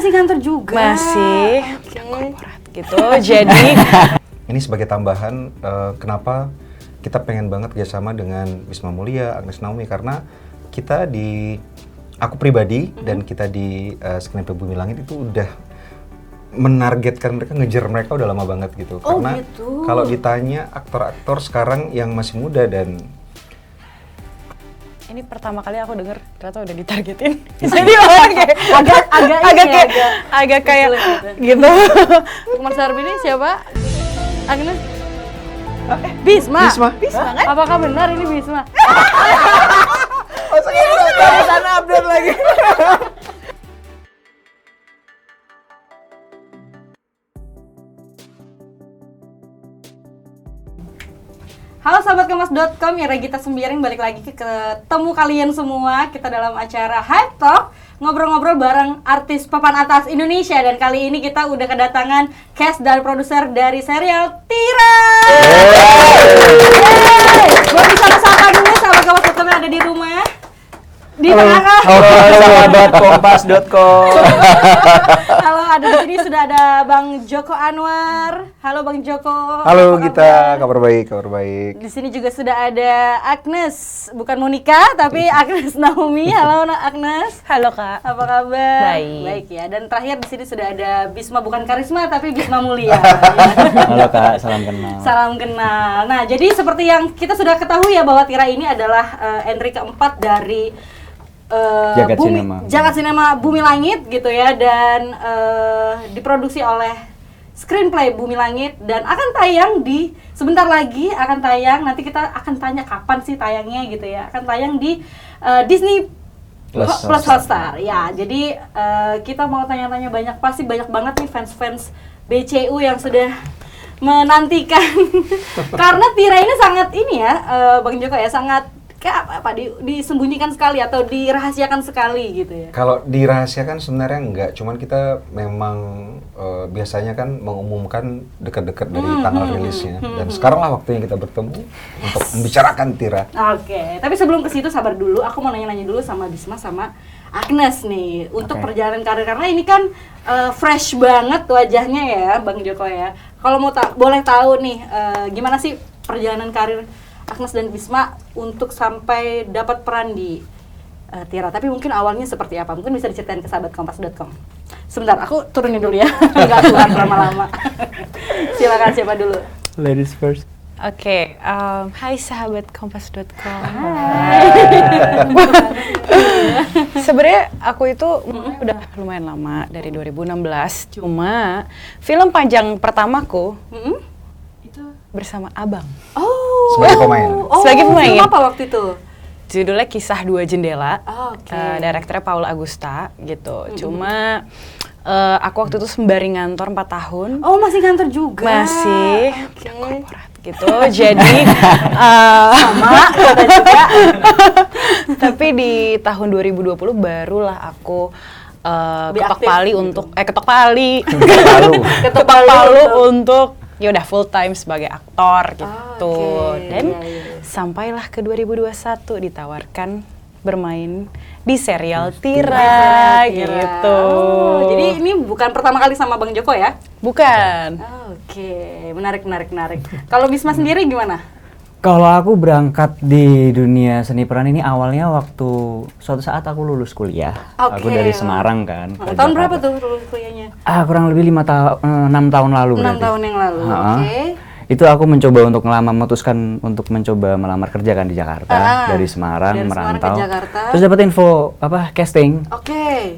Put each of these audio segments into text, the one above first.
masih kantor juga? Masih, udah korporat gitu. Jadi Ini sebagai tambahan, kenapa kita pengen banget kerjasama dengan Wisma Mulia, Agnes Naomi, karena kita aku pribadi dan kita di Screenplay Bumi Langit itu udah menargetkan mereka, ngejar mereka udah lama banget gitu. Karena gitu. kalau ditanya aktor-aktor sekarang yang masih muda dan ini pertama kali aku denger ternyata udah ditargetin. Jadi orang kayak agak kayak gitu. Teman Sarbi ini siapa? Agnes? Bisma kan? Apakah benar ini Bisma? sana update lagi. Halo sahabat kemas.com, ya Regita Sembiring balik lagi ketemu kalian semua. Kita dalam acara Hype Talk, ngobrol-ngobrol bareng artis papan atas Indonesia. Dan kali ini kita udah kedatangan cast dan produser dari serial Tira. Gue bisa sapa dulu sahabat kemas.com yang ada di rumah. Di tengah. Sahabat kompas.com. Halo, ada di sini sudah ada Bang Joko Anwar. Halo Bang Joko. Halo apa Gita, kabar? kabar baik. Di sini juga sudah ada Agnes, bukan Monica tapi Agnes Naomi. Halo Agnes. Halo Kak. Apa kabar? Baik. Baik ya. Dan terakhir di sini sudah ada Bisma, bukan Karisma tapi Bisma Mulia. Halo Kak, salam kenal. Salam kenal. Nah, jadi seperti yang kita sudah ketahui ya bahwa Tira ini adalah entry keempat dari Jagat Cinema Bumi Langit gitu ya, dan diproduksi oleh Screenplay Bumi Langit dan akan tayang sebentar lagi akan tayang, nanti kita akan tanya kapan sih tayangnya gitu ya, akan tayang di Disney Plus Hotstar ya. Jadi kita mau tanya-tanya pasti banyak banget nih fans BCU yang sudah menantikan karena Tira ini sangat Bang Joko ya, sangat kayak apa disembunyikan sekali atau dirahasiakan sekali gitu ya. Kalau dirahasiakan sebenarnya enggak, cuman kita memang biasanya kan mengumumkan dekat-dekat dari tanggal rilisnya. Dan sekaranglah waktunya kita bertemu untuk membicarakan Tira. Oke, tapi sebelum ke situ sabar dulu, aku mau nanya-nanya dulu sama Bisma sama Agnes nih untuk perjalanan karir, karena ini kan fresh banget wajahnya ya Bang Joko ya. Kalau mau boleh tahu nih gimana sih perjalanan karir Agnes dan Bisma untuk sampai dapat peran di Tira, tapi mungkin awalnya seperti apa? Mungkin bisa diceritain ke sahabat kompas.com. Sebentar, aku turunin dulu ya, nggak keluar lama-lama. Silakan, siapa dulu? Ladies first. Oke, hai sahabat kompas.com. Sebenarnya aku itu udah lumayan lama, dari 2016. Cuma film panjang pertamaku itu bersama Abang. Sebagai pemain. Sebagai pemain. Film apa waktu itu? Judulnya Kisah Dua Jendela. Direkturnya Paula Agusta gitu. Cuma aku waktu itu sembari ngantor 4 tahun. Oh, masih kantor juga? Masih. Udah korporat gitu. Jadi sama kita juga. Tapi di tahun 2020 barulah aku ketok palu untuk ya udah full time sebagai aktor gitu. Dan sampailah ke 2021 ditawarkan bermain di serial Tira gitu. Jadi ini bukan pertama kali sama Bang Joko ya? Bukan. Oke, menarik. Kalau Bisma sendiri gimana? Kalau aku berangkat di dunia seni peran ini awalnya waktu suatu saat aku lulus kuliah. Aku dari Semarang kan. Tahun berapa tuh lulus kuliahnya? Kurang lebih 6 tahun lalu. 6 tahun yang lalu. Itu aku mencoba untuk mencoba melamar kerja kan di Jakarta. Dari Semarang merantau. Terus dapat info casting.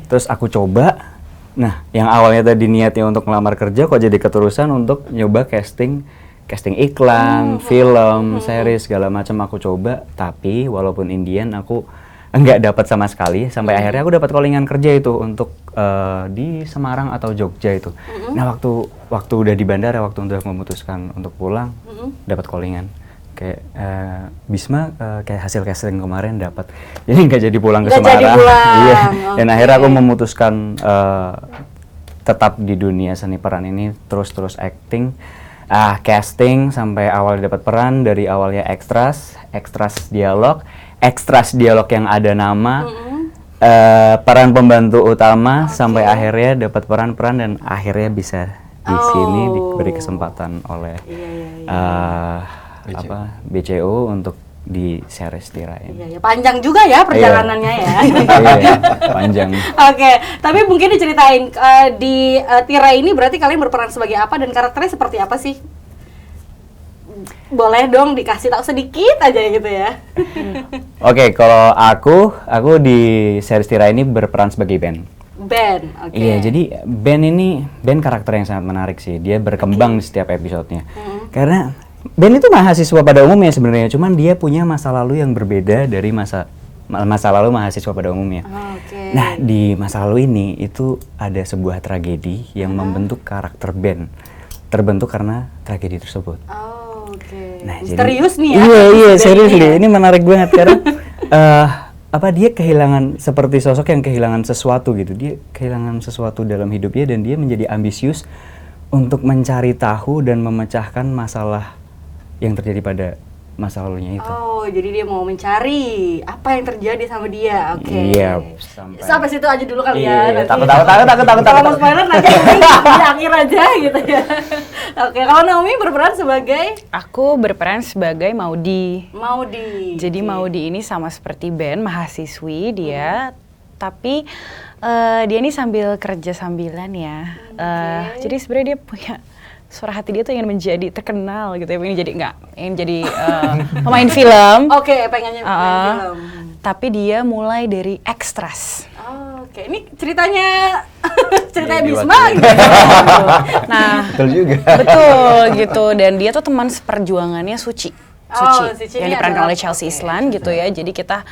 Terus aku coba. Nah, yang awalnya tadi niatnya untuk melamar kerja kok jadi keterusan untuk nyoba casting iklan, film, series segala macam aku coba, tapi walaupun Indian aku enggak dapat sama sekali sampai akhirnya aku dapat callingan kerja itu untuk di Semarang atau Jogja itu. Nah, waktu udah di bandara, waktu udah memutuskan untuk pulang, dapat callingan kayak Bisma kayak hasil casting kemarin dapat. Jadi nggak jadi pulang ke Semarang. Iya. Dan akhirnya aku memutuskan tetap di dunia seni peran ini terus acting. Casting sampai awal dapat peran, dari awalnya ekstras dialog yang ada nama, peran pembantu utama sampai akhirnya dapat peran-peran dan akhirnya bisa di sini diberi kesempatan oleh BCO untuk di series Tira ini. Iya, panjang juga ya perjalanannya ya. Iya, panjang. Oke, tapi mungkin diceritain di Tira ini berarti kalian berperan sebagai apa dan karakternya seperti apa sih? Boleh dong dikasih tahu sedikit aja gitu ya. Oke, kalau aku di series Tira ini berperan sebagai Ben. Ben, oke. Iya, jadi Ben karakter yang sangat menarik sih. Dia berkembang di setiap episodenya. Karena Ben itu mahasiswa pada umumnya sebenarnya, cuman dia punya masa lalu yang berbeda dari masa lalu mahasiswa pada umumnya. Nah, di masa lalu ini itu ada sebuah tragedi yang membentuk karakter Ben. Terbentuk karena tragedi tersebut. Nah, misterius nih ya. Iya, serius nih. Ini menarik banget karena dia kehilangan seperti sosok yang kehilangan sesuatu gitu. Dia kehilangan sesuatu dalam hidupnya dan dia menjadi ambisius untuk mencari tahu dan memecahkan masalah yang terjadi pada masa lalunya itu. Oh, jadi dia mau mencari apa yang terjadi sama dia. Oke. Iya. Sampai situ aja dulu kali ya. Iya, takut. Kalau mau spoiler nanti di akhir aja gitu ya. Oke, kalau Naomi berperan sebagai? Aku berperan sebagai Maudi. Jadi Jadi Maudi ini sama seperti Ben, mahasiswi dia, tapi dia ini sambil kerja sambilan ya. Jadi sebenarnya dia punya suara hati dia tuh ingin menjadi terkenal gitu ya, ingin jadi pemain film. Pengennya pemain film. Tapi dia mulai dari ekstras. Oke, ini ceritanya Bisma gitu. Nah, betul juga. Betul gitu, dan dia tuh teman seperjuangannya Suci yang diperankan oleh Chelsea Islan gitu ya. Jadi kita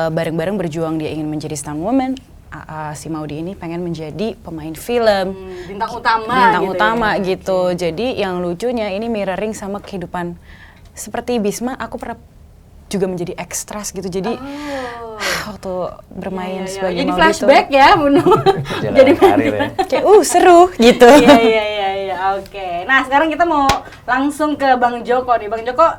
bareng-bareng berjuang, dia ingin menjadi stunt woman. Si Maudi ini pengen menjadi pemain film, bintang utama gitu. Jadi yang lucunya ini mirroring sama kehidupan seperti Bisma. Aku pernah juga menjadi ekstras gitu. Jadi waktu bermain sebagai jadi Maudi flashback itu, ya, Bunuh. Jadi karir ya. Kayak seru gitu. Iya. Oke. Nah, sekarang kita mau langsung ke Bang Joko nih. Bang Joko,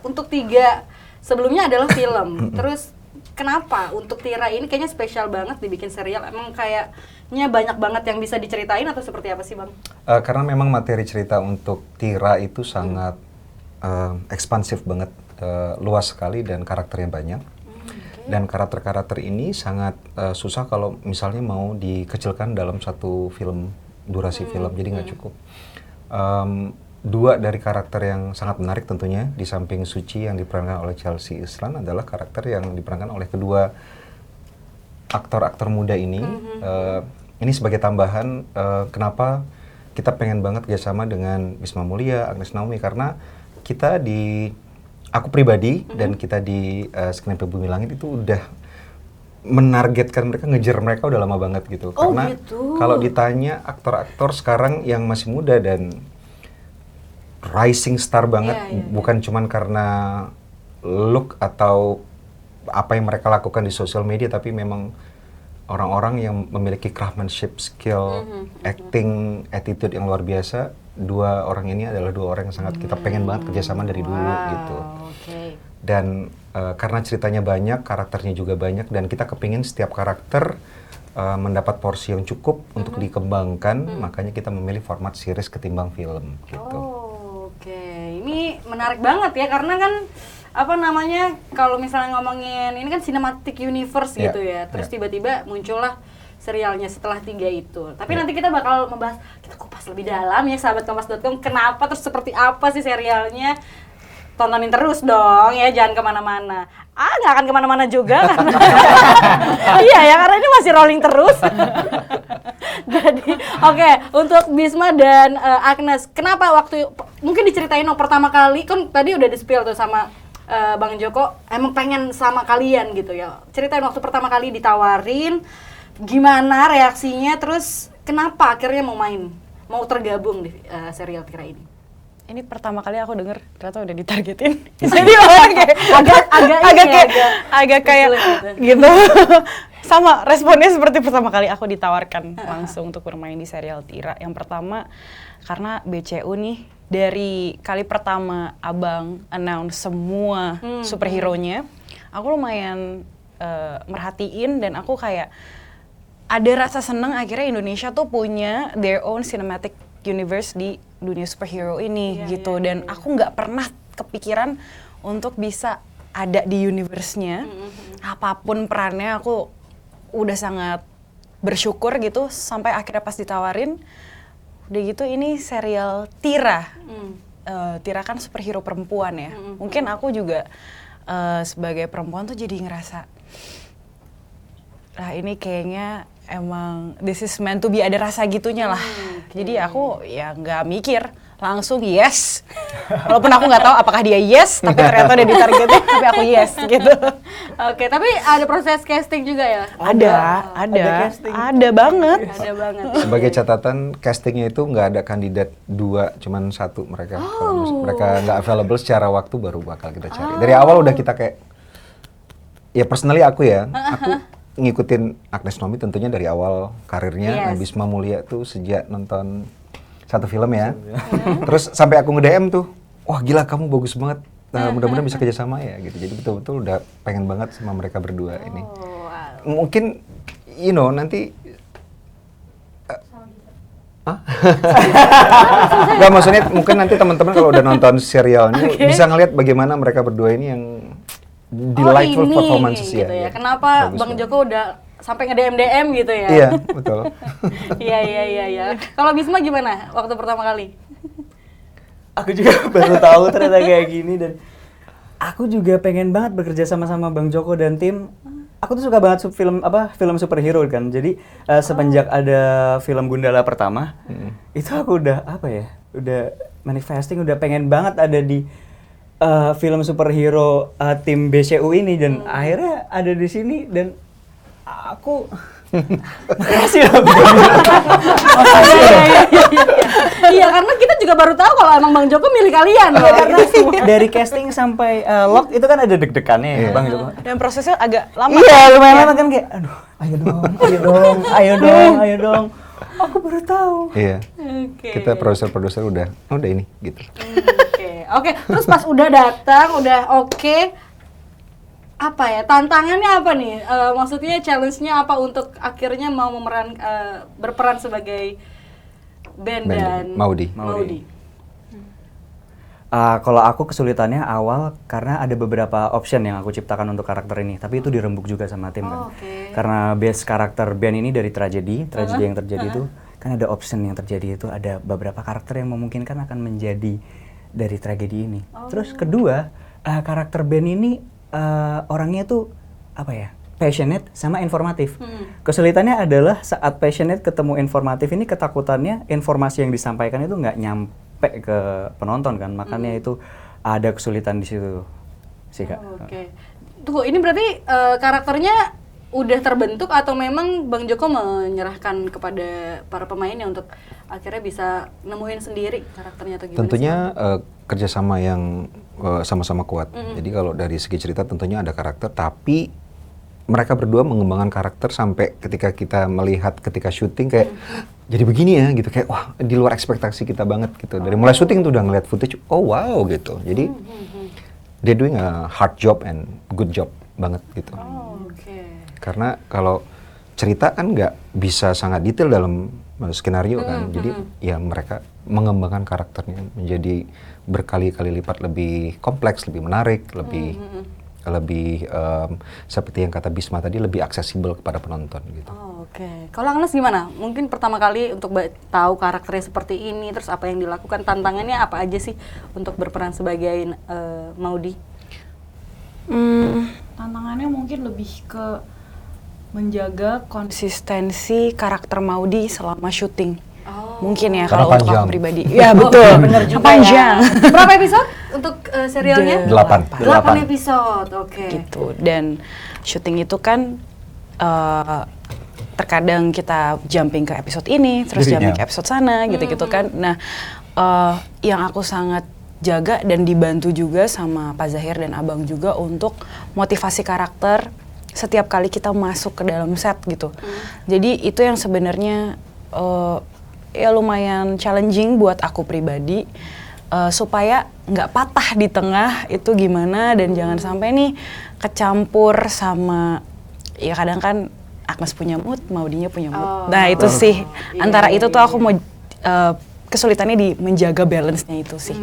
untuk 3 sebelumnya adalah film. Terus kenapa untuk Tira ini kayaknya spesial banget dibikin serial? Emang kayaknya banyak banget yang bisa diceritain atau seperti apa sih, Bang? Karena memang materi cerita untuk Tira itu sangat ekspansif banget, luas sekali dan karakternya banyak. Dan karakter-karakter ini sangat susah kalau misalnya mau dikecilkan dalam satu film, durasi film, jadi nggak cukup. 2 dari karakter yang sangat menarik tentunya di samping Suci yang diperankan oleh Chelsea Islan adalah karakter yang diperankan oleh kedua aktor-aktor muda ini. Ini sebagai tambahan kenapa kita pengen banget kerjasama dengan Wisma Mulia, Agnes Naomi, karena kita aku pribadi dan kita di Screenplay Bumi Langit itu udah menargetkan mereka, ngejar mereka udah lama banget gitu. Karena kalau ditanya aktor-aktor sekarang yang masih muda dan rising star banget, bukan cuman karena look atau apa yang mereka lakukan di sosial media, tapi memang orang-orang yang memiliki craftsmanship, skill, acting, attitude yang luar biasa. 2 orang ini adalah 2 orang yang sangat kita pengen banget kerjasama dari dulu gitu. Dan karena ceritanya banyak, karakternya juga banyak, dan kita kepingin setiap karakter mendapat porsi yang cukup untuk dikembangkan, makanya kita memilih format series ketimbang film gitu. Ini menarik banget ya, karena kan kalau misalnya ngomongin ini kan cinematic universe gitu ya, terus tiba-tiba muncullah serialnya setelah 3 itu. Tapi nanti kita bakal membahas, kita kupas lebih dalam ya sahabatkompas.com, kenapa terus seperti apa sih serialnya. Tontonin terus dong ya, jangan kemana-mana. Nggak akan kemana-mana juga karena iya ya, karena ini masih rolling terus. Jadi untuk Bisma dan Agnes, kenapa mungkin diceritain pertama kali, kan tadi udah di-spill tuh sama Bang Joko, emang pengen sama kalian gitu ya. Ceritain waktu pertama kali ditawarin, gimana reaksinya, terus kenapa akhirnya mau tergabung di serial Tira ini? Ini pertama kali aku denger ternyata udah ditargetin. Jadi orang kayak agak kayak gitu. Sama responnya seperti pertama kali aku ditawarkan langsung untuk bermain di serial Tira. Yang pertama karena BCU nih dari kali pertama Abang announce semua superhero-nya, aku lumayan merhatiin, dan aku kayak ada rasa seneng akhirnya Indonesia tuh punya their own cinematic universe di dunia superhero ini gitu. Dan aku nggak pernah kepikiran untuk bisa ada di universe-nya. Apapun perannya aku udah sangat bersyukur gitu, sampai akhirnya pas ditawarin udah gitu ini serial Tira. Tira kan superhero perempuan ya. Mungkin aku juga sebagai perempuan tuh jadi ngerasa, lah ini kayaknya emang this is meant to be, ada rasa gitunya lah. Jadi aku ya nggak mikir, langsung yes. Walaupun aku nggak tahu apakah dia yes, tapi ternyata udah ditargetin, tapi aku yes gitu. Oke, tapi ada proses casting juga ya? Ada banget. Ada banget. Sebagai catatan, castingnya itu nggak ada kandidat 2, cuman 1 mereka. Kalau mereka nggak available secara waktu baru bakal kita cari. Dari awal udah kita kayak, ya personally aku ngikutin Agnes Nomi tentunya dari awal karirnya. Nah, Bisma Mulia tuh sejak nonton satu film ya. Terus sampai aku nge-DM tuh, wah gila kamu bagus banget. Nah, mudah-mudahan bisa kerjasama ya gitu. Jadi betul-betul udah pengen banget sama mereka berdua ini. Mungkin, nanti Gak, maksudnya mungkin nanti teman-teman kalau udah nonton serialnya bisa ngeliat bagaimana mereka berdua ini yang delightful performances gitu ya. Kenapa bagus Bang Joko udah sampai nge-DM gitu ya? Iya, betul. Iya. Kalau Bisma gimana waktu pertama kali? Aku juga baru tahu ternyata kayak gini, dan aku juga pengen banget bekerja sama Bang Joko dan tim. Aku tuh suka banget film superhero kan. Jadi semenjak ada film Gundala pertama, itu aku udah udah manifesting, udah pengen banget ada di film superhero tim BCU ini, dan akhirnya ada di sini, dan aku makasih loh. Iya, karena kita juga baru tahu kalau emang Bang Joko milih kalian loh. Karena dari casting sampai lock itu kan ada deg-degannya Bang Joko. Dan prosesnya agak lama. Iya, lumayan lama kan, kayak aduh, ayo dong. Aku baru tahu. Iya. Kita produser udah ini gitu. Oke. Terus pas udah datang, udah oke. Apa ya, tantangannya apa nih? Maksudnya challenge-nya apa untuk akhirnya mau berperan sebagai Ben dan Maudy. Kalau aku kesulitannya awal karena ada beberapa option yang aku ciptakan untuk karakter ini, tapi itu dirembuk juga sama tim kan. Karena base karakter Ben ini dari tragedi yang terjadi itu kan ada option yang terjadi itu, ada beberapa karakter yang memungkinkan akan menjadi dari tragedi ini. Terus kedua, karakter Ben ini orangnya tuh passionate sama informatif. Kesulitannya adalah saat passionate ketemu informatif ini, ketakutannya informasi yang disampaikan itu nggak nyampe ke penonton kan, makanya itu ada kesulitan di situ sih Kak. Tunggu, ini berarti karakternya udah terbentuk atau memang Bang Joko menyerahkan kepada para pemainnya untuk akhirnya bisa nemuin sendiri karakternya atau gimana? Tentunya kerjasama yang sama-sama kuat. Jadi kalau dari segi cerita tentunya ada karakter, tapi mereka berdua mengembangkan karakter sampai ketika kita melihat ketika syuting kayak jadi begini ya gitu, kayak wah di luar ekspektasi kita banget gitu. Dari mulai syuting tuh udah ngeliat footage, oh wow gitu. Jadi they're doing a hard job and good job banget gitu. Karena kalau cerita kan nggak bisa sangat detail dalam skenario kan, jadi ya mereka mengembangkan karakternya menjadi berkali-kali lipat lebih kompleks, lebih menarik, lebih seperti yang kata Bisma tadi, lebih aksesibel kepada penonton gitu. Kalau Agnes gimana? Mungkin pertama kali untuk tahu karakternya seperti ini, terus apa yang dilakukan, tantangannya apa aja sih untuk berperan sebagai Maudy? Tantangannya mungkin lebih ke menjaga konsistensi karakter Maudy selama syuting. Mungkin ya kalau untuk aku pribadi. Ya betul, benar juga. Panjang. Ya. Berapa episode untuk serialnya? 8 episode, Gitu. Dan syuting itu kan terkadang kita jumping ke episode ini, terus jumping ke episode sana, gitu-gitu kan. Nah, yang aku sangat jaga dan dibantu juga sama Pak Zahir dan Abang juga untuk motivasi karakter setiap kali kita masuk ke dalam set gitu. Jadi itu yang sebenarnya ya lumayan challenging buat aku pribadi, supaya nggak patah di tengah itu gimana, dan jangan sampai nih kecampur sama, ya kadang kan Agnes punya mood, Maudinya punya mood. Nah itu sih, antara itu tuh aku mau kesulitannya di menjaga balance-nya itu sih.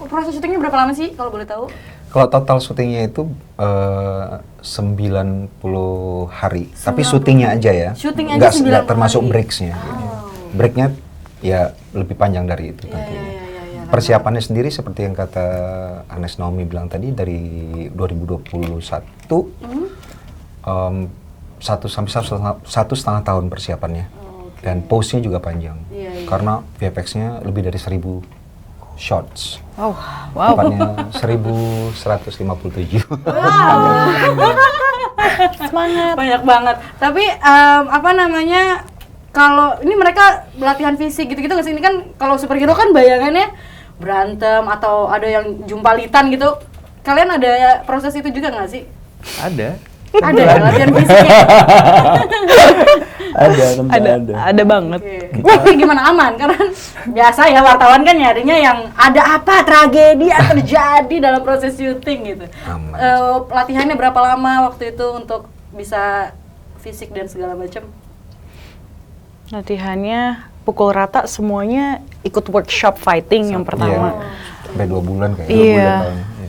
Proses syutingnya berapa lama sih kalau boleh tahu? Kalau total syutingnya itu 90 hari, tapi syutingnya aja ya. Syuting aja 90 nggak termasuk hari. breaks-nya. Break-nya ya lebih panjang dari itu tentunya. Persiapannya sendiri seperti yang kata Agnes Naomi bilang tadi, dari 2021 satu setengah tahun persiapannya. Dan pose-nya juga panjang. Karena VFX-nya lebih dari 1000 shots. Oh, wow. Tepatnya 1157. Semangat. Banyak banget. Tapi kalau ini mereka latihan fisik gitu-gitu nggak sih? Ini kan kalau superhero kan bayangannya berantem atau ada yang jumpalitan gitu. Kalian ada proses itu juga nggak sih? Ada. Ada ya, latihan fisiknya? Ada banget. Wah, ini gimana, aman? Karena biasa ya wartawan kan nyarinya yang ada apa, tragedi yang terjadi dalam proses syuting gitu. Latihannya berapa lama waktu itu untuk bisa fisik dan segala macam? Latihannya pukul rata, semuanya ikut workshop fighting yang pertama. Sampai 2 bulan kayaknya. Iya.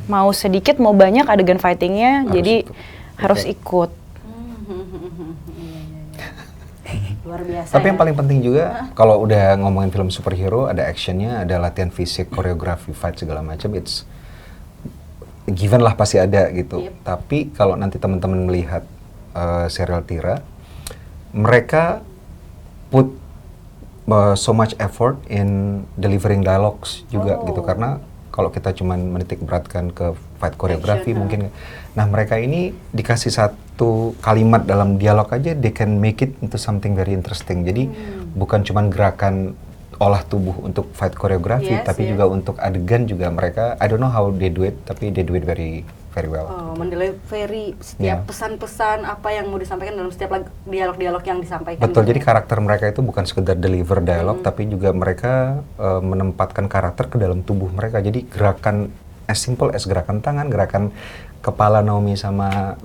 Mau sedikit mau banyak adegan fightingnya, jadi harus ikut. Luar biasa. Tapi yang paling penting juga, kalau udah ngomongin film superhero, ada actionnya, ada latihan fisik, koreografi, fight segala macam, it's given lah, pasti ada gitu. Tapi kalau nanti teman-teman melihat serial Tira, mereka put so much effort in delivering dialogues juga gitu, karena kalau kita cuman menitik beratkan ke fight koreografi mungkin. Nah mereka ini dikasih satu kalimat dalam dialog aja, they can make it into something very interesting. Jadi bukan cuman gerakan olah tubuh untuk fight koreografi, tapi juga untuk adegan juga mereka, I don't know how they do it, tapi they do it very well. Mendelivery setiap pesan-pesan apa yang mau disampaikan dalam setiap dialog-dialog yang disampaikan. Betul, jadi karakter mereka itu bukan sekedar deliver dialog, tapi juga mereka menempatkan karakter ke dalam tubuh mereka. Jadi gerakan as simple as gerakan tangan, gerakan kepala Naomi sama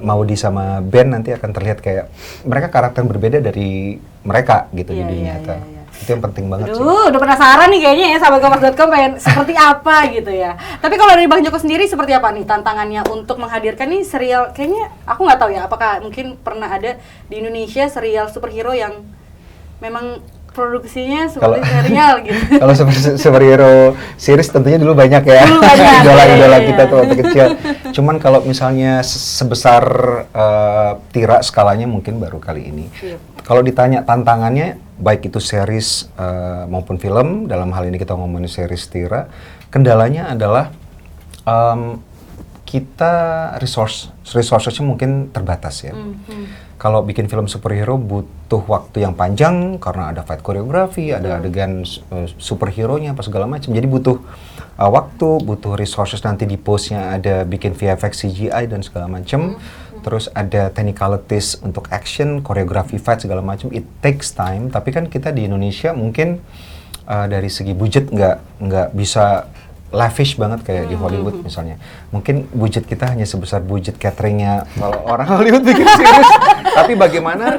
Maudi sama Ben nanti akan terlihat kayak mereka karakter yang berbeda dari mereka gitu di dunia nyata. Itu yang penting banget sih. Udah penasaran nih kayaknya ya, sahabatkompas.com pengen seperti apa gitu ya. Tapi kalau dari Bang Joko sendiri seperti apa nih tantangannya untuk menghadirkan nih serial? Kayaknya aku nggak tahu ya, apakah mungkin pernah ada di Indonesia serial superhero yang memang produksinya seperti serial gitu. Kalau superhero series tentunya dulu banyak ya. Idola-idola kita tuh waktu kecil. Cuman kalau misalnya sebesar Tira skalanya mungkin baru kali ini. Kalau ditanya tantangannya, baik itu series maupun film, dalam hal ini kita ngomongin series Tira, kendalanya adalah kita resourcesnya mungkin terbatas ya. Kalau bikin film superhero butuh waktu yang panjang karena ada fight koreografi, ada adegan superhero-nya apa segala macam. Jadi butuh waktu, butuh resources, nanti di post-nya ada bikin VFX, CGI dan segala macam. Terus ada technicalities untuk action, koreografi fight segala macam. It takes time. Tapi kan kita di Indonesia mungkin dari segi budget nggak bisa lavish banget kayak di Hollywood misalnya. Mungkin budget kita hanya sebesar budget cateringnya kalau orang Hollywood bikin series. Tapi bagaimana?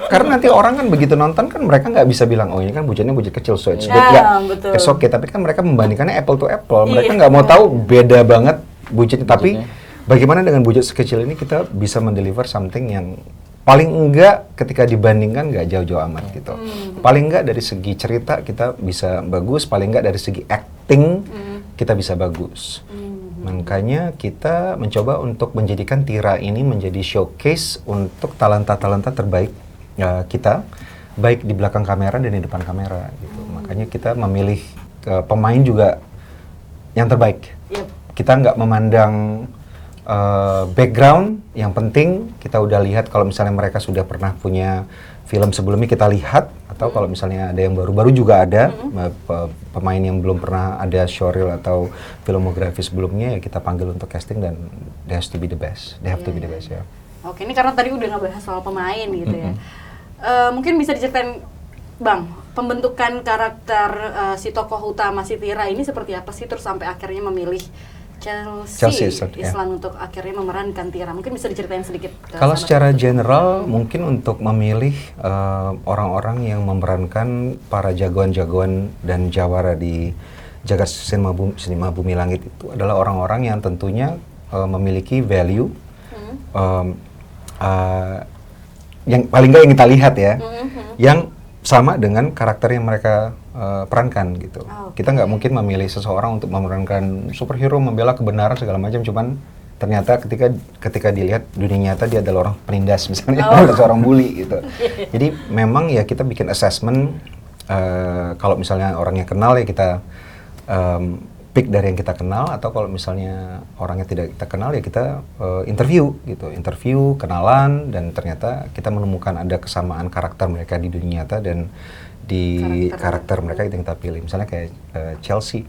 Karena nanti orang kan begitu nonton kan mereka nggak bisa bilang, oh ini kan budgetnya budget kecil, so it's good. It's okay. Tapi kan mereka membandingkannya apple to apple. Mereka nggak mau tahu beda banget budgetnya. Tapi bagaimana dengan budget sekecil ini kita bisa mendeliver something yang paling enggak ketika dibandingkan nggak jauh-jauh amat gitu. Paling enggak dari segi cerita kita bisa bagus, paling enggak dari segi acting kita bisa bagus. Makanya kita mencoba untuk menjadikan Tira ini menjadi showcase untuk talenta-talenta terbaik kita, baik di belakang kamera dan di depan kamera gitu. Makanya kita memilih pemain juga yang terbaik. Kita nggak memandang background, yang penting kita udah lihat kalau misalnya mereka sudah pernah punya film sebelumnya kita lihat, atau kalau misalnya ada yang baru-baru juga ada pemain yang belum pernah ada showreel atau filmografi sebelumnya ya kita panggil untuk casting dan they have to be the best. Ya. Oke, ini karena tadi udah ngebahas soal pemain gitu ya. Mungkin bisa diceritain Bang, pembentukan karakter si tokoh utama si Tira ini seperti apa sih, terus sampai akhirnya memilih Chelsea Islan untuk akhirnya memerankan Tira? Mungkin bisa diceritain sedikit. Kalau secara general, mungkin untuk memilih orang-orang yang memerankan para jagoan-jagoan dan jawara di jagat sinema Bumi Langit itu adalah orang-orang yang tentunya memiliki value yang paling nggak yang kita lihat ya, yang sama dengan karakter yang mereka perankan gitu. Kita nggak mungkin memilih seseorang untuk memerankan superhero, membela kebenaran segala macam, cuman ternyata ketika dilihat dunia nyata dia adalah orang penindas misalnya, seorang bully gitu. Jadi memang ya kita bikin assessment, kalau misalnya orangnya kenal ya kita pick dari yang kita kenal, atau kalau misalnya orangnya tidak kita kenal ya kita interview, kenalan, dan ternyata kita menemukan ada kesamaan karakter mereka di dunia nyata dan di karakter mereka itu yang kita pilih. Misalnya kayak Chelsea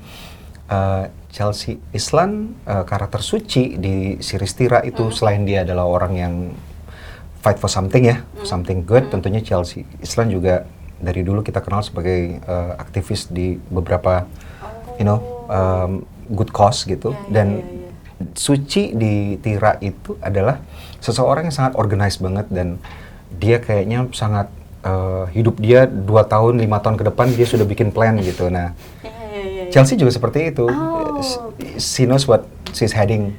Islan, karakter Suci di series Tira itu selain dia adalah orang yang fight for something ya, something good, tentunya Chelsea Islan juga dari dulu kita kenal sebagai aktivis di beberapa good cause gitu. Dan Suci di Tira itu adalah seseorang yang sangat organized banget, dan dia kayaknya sangat hidup dia 2 tahun, 5 tahun ke depan dia sudah bikin plan gitu. Nah, Chelsea juga seperti itu. She knows what she's heading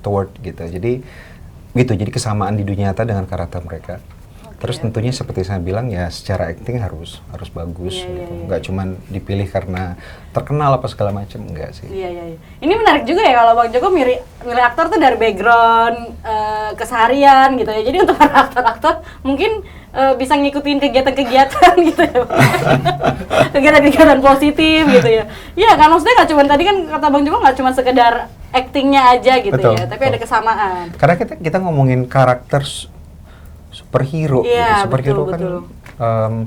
toward gitu. Jadi kesamaan di dunia nyata dengan karakter mereka. Terus tentunya seperti saya bilang ya, secara acting harus bagus gitu. Nggak cuman dipilih karena terkenal apa segala macam, enggak sih. Iya. Ini menarik juga ya kalau Bang Joko milih aktor tuh dari background keseharian gitu ya. Jadi untuk para aktor-aktor mungkin bisa ngikutin kegiatan-kegiatan gitu ya. Kegiatan-kegiatan positif gitu ya. Iya kan, maksudnya nggak cuma tadi kan kata Bang Joko, nggak cuma sekedar actingnya aja gitu. Betul, ya, tapi ada kesamaan. Karena kita ngomongin karakter superhero, superhero kan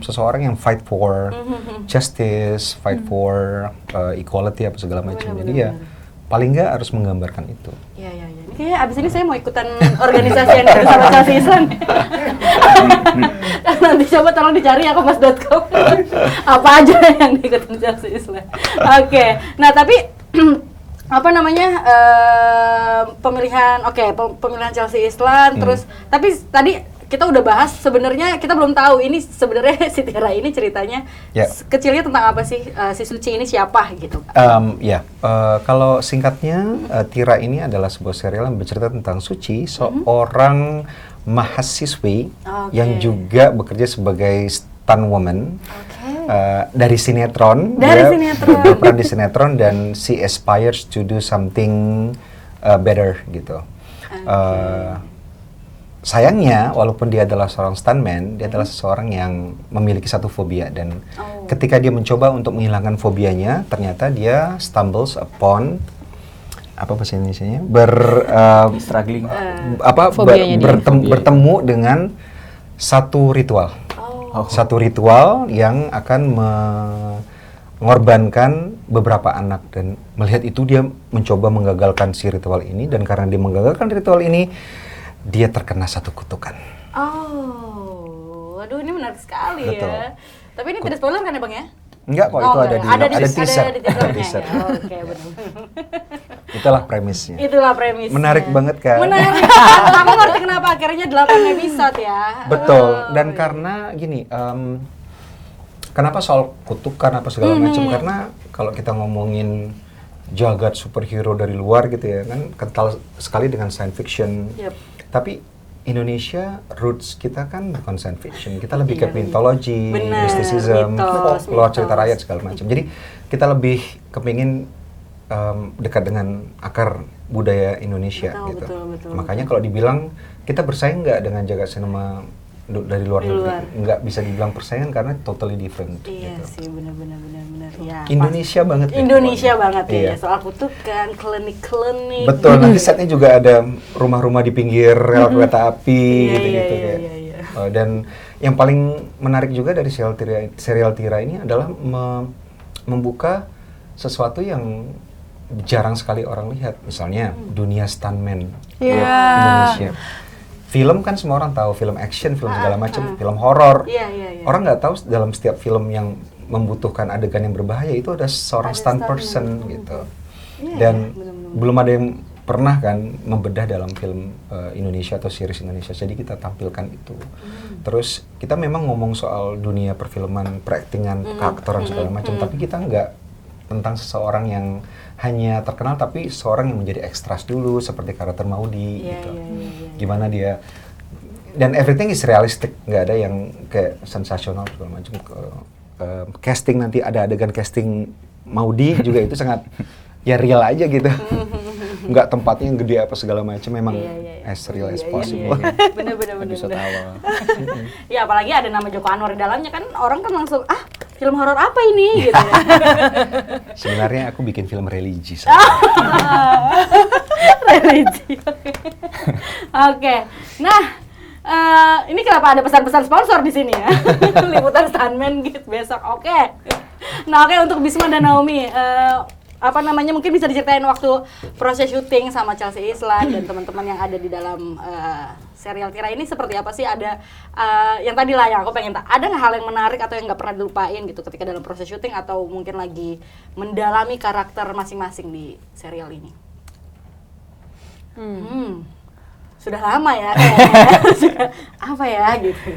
seseorang yang fight for justice, fight for equality apa segala macam. Jadi ya paling nggak harus menggambarkan itu. Iya. Ini kayaknya abis ini saya mau ikutan organisasi yang bersama Chelsea Islan. Nanti coba tolong dicari ya kompas.com apa aja yang diikutin Chelsea Islan. Oke. Nah tapi apa namanya pemilihan Chelsea Islan, terus tapi tadi kita udah bahas, sebenarnya kita belum tahu ini sebenarnya si Tira ini ceritanya kecilnya tentang apa sih, si Suci ini siapa gitu. Kalau singkatnya Tira ini adalah sebuah serial yang bercerita tentang Suci, seorang mahasiswi yang juga bekerja sebagai stunt woman. Dari sinetron, berperan di sinetron, dan she aspires to do something better gitu. Sayangnya, walaupun dia adalah seorang stuntman, dia adalah seseorang yang memiliki satu fobia, dan ketika dia mencoba untuk menghilangkan fobianya, ternyata dia stumbles upon apa bahasa Indonesianya? Struggling. Bertemu dengan satu ritual. Satu ritual yang akan mengorbankan beberapa anak, dan melihat itu dia mencoba menggagalkan si ritual ini, dan karena dia menggagalkan ritual ini dia terkena satu kutukan. Waduh, ini menarik sekali. Betul. Ya. Tapi ini tidak spoiler kan ya Bang ya? Enggak kok, itu ada di teaser. Oke, benar. Itulah premisnya. Menarik banget kan? Menarik. Kamu ngerti kenapa akhirnya 8 episode ya? Betul. Dan karena gini, kenapa soal kutukan apa segala macam? Karena kalau kita ngomongin jagat superhero dari luar gitu ya, kan kental sekali dengan science fiction. Tapi Indonesia roots kita kan bukan science fiction, kita lebih ke mythology, mysticism, folklore, cerita rakyat segala macam. Jadi kita lebih kepingin dekat dengan akar budaya Indonesia gitu. Betul. Makanya kalau dibilang kita bersaing nggak dengan jagat sinema dari luar negeri, nggak bisa dibilang persaingan karena totally different. Iya gitu. sih, benar. Ya, Indonesia banget. Ya, soal kutukan, klinik. Betul. Nanti setnya juga ada rumah-rumah di pinggir rel kereta api gitu-gitu kayak. Dan yang paling menarik juga dari serial Tira ini adalah membuka sesuatu yang jarang sekali orang lihat, misalnya dunia stuntman Indonesia. film kan semua orang tahu, film action, film segala macam, film horor. Iya. Orang nggak tahu dalam setiap film yang membutuhkan adegan yang berbahaya itu ada seorang stunt person gitu. Dan belum ada yang pernah kan membedah dalam film Indonesia atau series Indonesia, jadi kita tampilkan itu. Terus kita memang ngomong soal dunia perfilman, peraktingan, keaktoran segala macam, tapi kita nggak tentang seseorang yang hanya terkenal, tapi seorang yang menjadi ekstras dulu seperti karakter Maudy gitu. Gimana dia, dan everything is realistic, nggak ada yang kayak sensasional segala macam. Casting nanti ada adegan casting Maudy juga itu sangat ya real aja gitu. Nggak tempatnya yang gede apa segala macam, memang as real as possible. Bener. Episode awal. Ya apalagi ada nama Joko Anwar di dalamnya kan, orang kan langsung film horor apa ini gitu ya. Sebenarnya aku bikin film religi. Religi. Oke. Nah, ini kenapa ada pesan-pesan sponsor di sini ya? Liputan Stuntman gitu besok. Oke. Nah, untuk Bisma dan Naomi, mungkin bisa diceritain waktu proses syuting sama Chelsea Islan dan teman-teman yang ada di dalam serial Tira ini seperti apa sih? Ada yang tadi lah yang aku pengen ada nggak hal yang menarik atau yang nggak pernah dilupain gitu ketika dalam proses syuting, atau mungkin lagi mendalami karakter masing-masing di serial ini? Sudah lama ya kayaknya. Apa ya gitu.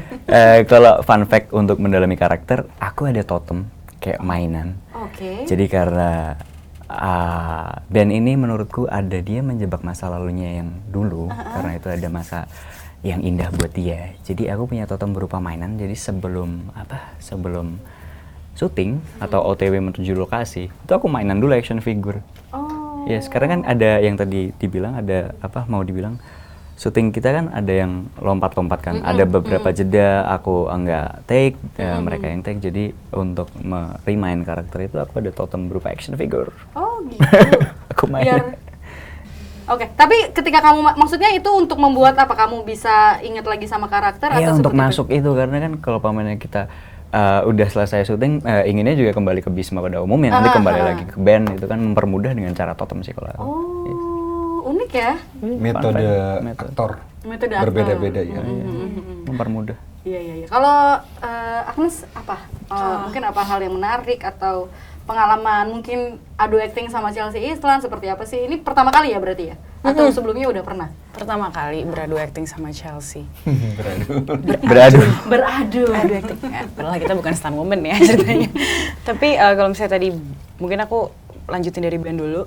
Kalau fun fact untuk mendalami karakter, aku ada totem kayak mainan. Oke. Jadi karena band ini menurutku ada dia menjebak masa lalunya yang dulu, karena itu ada masa yang indah buat dia. Jadi aku punya totem berupa mainan. Jadi sebelum syuting atau OTW menuju lokasi, itu aku mainan dulu action figure. Ya sekarang kan ada yang tadi dibilang ada mau dibilang syuting kita kan ada yang lompat-lompat kan, ada beberapa jeda aku enggak take, mereka yang take. Jadi untuk remind karakter itu aku ada totem berupa action figure. Oh gitu. Aku main. Oke, tapi ketika kamu maksudnya itu untuk membuat apa? Kamu bisa ingat lagi sama karakter atau untuk seperti masuk itu, karena kan kalau pamannya kita udah selesai syuting, inginnya juga kembali ke Bisma pada umumnya, nanti kembali lagi ke band, itu kan mempermudah dengan cara totem sih kalau aku. Unik ya. Metode aktor berbeda-beda ya. Mempermudah. Iya. Kalau Agnes apa? Mungkin apa hal yang menarik atau pengalaman mungkin adu acting sama Chelsea Islan seperti apa sih? Ini pertama kali ya berarti ya? Atau sebelumnya udah pernah? Pertama kali beradu acting sama Chelsea. Beradu acting. Padahal kita bukan stunt woman ya ceritanya. Tapi kalau misalnya tadi mungkin aku lanjutin dari band dulu.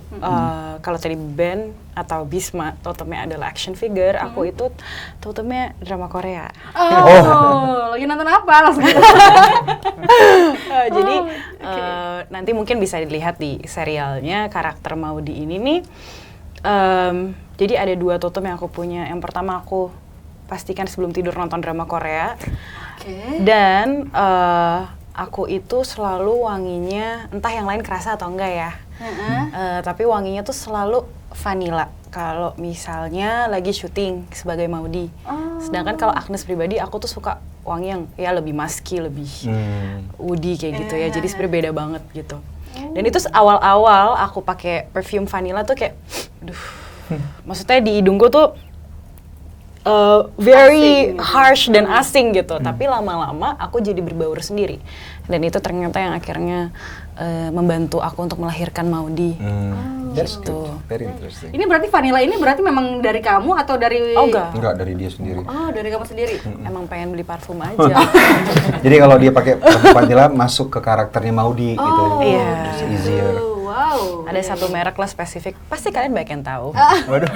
Kalau tadi band atau Bisma, totemnya adalah action figure. Aku itu totemnya drama Korea. Lagi nonton apa langsung? Jadi nanti mungkin bisa dilihat di serialnya karakter Maudy ini nih. Jadi ada 2 totem yang aku punya. Yang pertama aku pastikan sebelum tidur nonton drama Korea. Dan aku itu selalu wanginya, entah yang lain kerasa atau enggak ya, tapi wanginya tuh selalu vanilla kalau misalnya lagi syuting sebagai Maudy. Sedangkan kalau Agnes pribadi, aku tuh suka wangi yang ya lebih musky, lebih woody kayak gitu ya, jadi sebenarnya beda banget gitu. Dan itu awal-awal aku pakai perfume vanilla tuh kayak, maksudnya di hidungku tuh very harsh dan asing gitu. Tapi lama-lama aku jadi berbaur sendiri. Dan itu ternyata yang akhirnya membantu aku untuk melahirkan Maudy. Gitu. Very interesting. Ini berarti vanilla ini berarti memang dari kamu atau dari? Enggak, dari dia sendiri. Dari kamu sendiri. Emang pengen beli parfum aja. Jadi kalau dia pakai parfum vanilla masuk ke karakternya Maudy gitu. Iya. It's easier. Wow. Ada satu merek lah spesifik. Pasti kalian banyak yang tahu. Waduh.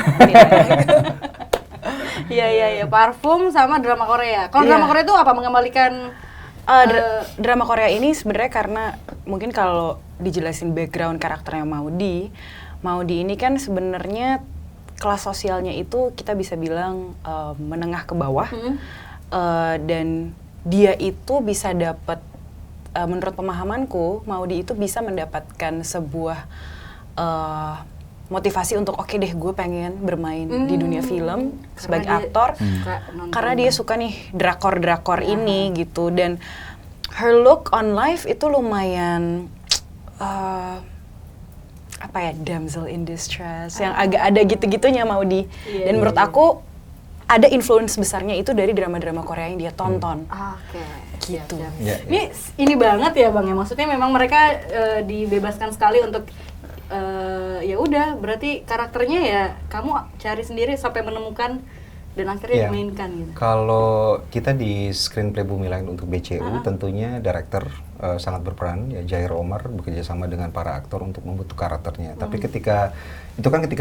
Iya, parfum sama drama Korea. Kalau drama Korea itu apa, mengembalikan drama Korea ini sebenarnya karena mungkin kalau dijelasin background karakternya Maudy ini kan sebenarnya kelas sosialnya itu kita bisa bilang menengah ke bawah. Dan dia itu bisa dapat, menurut pemahamanku, Maudy itu bisa mendapatkan sebuah motivasi untuk oke deh gue pengen bermain di dunia film sebagai aktor karena dia suka nih drakor ini gitu. Dan her look on life itu lumayan damsel in distress yang agak ada gitu-gitunya Maudy. Dan menurut aku ada influence besarnya itu dari drama-drama Korea yang dia tonton. Oke. Gitu. Ya, Ini banget ya Bang ya, maksudnya memang mereka dibebaskan sekali untuk ya udah berarti karakternya ya kamu cari sendiri sampai menemukan dan akhirnya dimainkan gitu. Kalau kita di Screenplay Bumi Langit untuk BCU, tentunya director sangat berperan, ya Zair Omar bekerja sama dengan para aktor untuk membentuk karakternya. Tapi ketika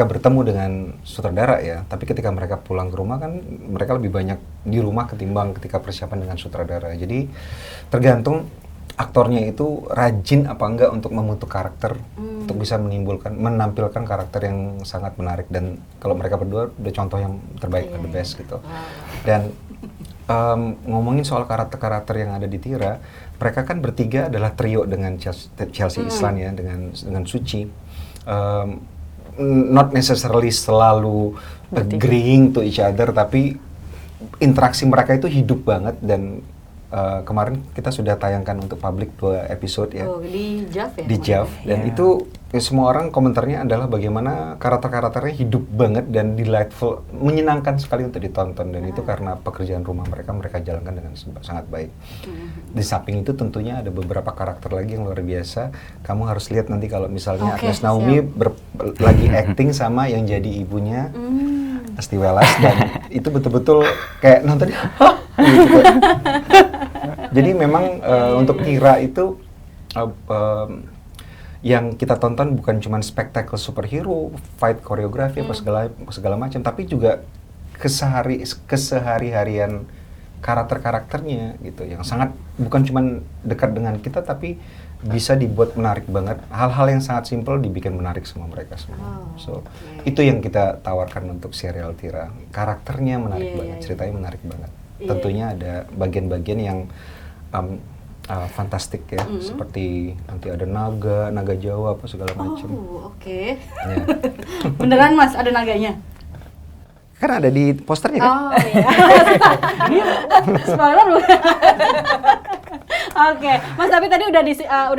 bertemu dengan sutradara ya, tapi ketika mereka pulang ke rumah kan mereka lebih banyak di rumah ketimbang ketika persiapan dengan sutradara. Jadi tergantung aktornya itu rajin apa enggak untuk membentuk karakter, untuk bisa menampilkan karakter yang sangat menarik. Dan kalau mereka berdua udah contoh yang terbaik, the best gitu. Dan ngomongin soal karakter-karakter yang ada di Tira, mereka kan bertiga adalah trio dengan Chelsea Islan ya, dengan Suci. Not necessarily selalu agreeing to each other, tapi interaksi mereka itu hidup banget. Dan kemarin kita sudah tayangkan untuk publik 2 episode ya. Di JAV ya? Di JAV. Dan itu semua orang komentarnya adalah bagaimana karakter-karakternya hidup banget dan delightful, menyenangkan sekali untuk ditonton. Dan itu karena pekerjaan rumah mereka jalankan dengan sangat baik. Di samping itu tentunya ada beberapa karakter lagi yang luar biasa. Kamu harus lihat nanti kalau misalnya Agnes Naomi lagi acting sama yang jadi ibunya Asti Welas, dan itu betul-betul kayak nonton gitu. Jadi memang untuk Tira itu yang kita tonton bukan cuma spektakel superhero, fight koreografi apa segala macam, tapi juga kesehari-harian karakter-karakternya gitu, yang sangat bukan cuma dekat dengan kita tapi bisa dibuat menarik banget. Hal-hal yang sangat simpel dibikin menarik sama mereka semua. Itu yang kita tawarkan untuk serial Tira. Karakternya menarik banget, ceritanya menarik banget. Tentunya ada bagian-bagian yang fantastik ya, seperti nanti ada naga Jawa apa segala macam. Ya. Beneran Mas ada naganya? Kan ada di posternya kan? Spoiler bukan? Oke, Mas, tapi tadi udah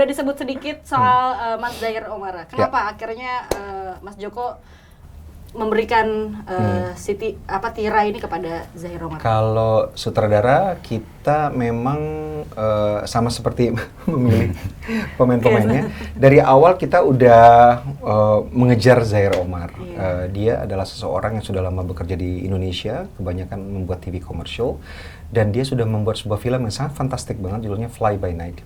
disebut sedikit soal Mas Zair Omar. Kenapa akhirnya Mas Joko memberikan Tira ini kepada Zair Omar? Kalau sutradara kita memang sama seperti memilih pemain-pemainnya. Dari awal kita udah mengejar Zair Omar. Dia adalah seseorang yang sudah lama bekerja di Indonesia, kebanyakan membuat TV komersial, dan dia sudah membuat sebuah film yang sangat fantastik banget, judulnya Fly By Night.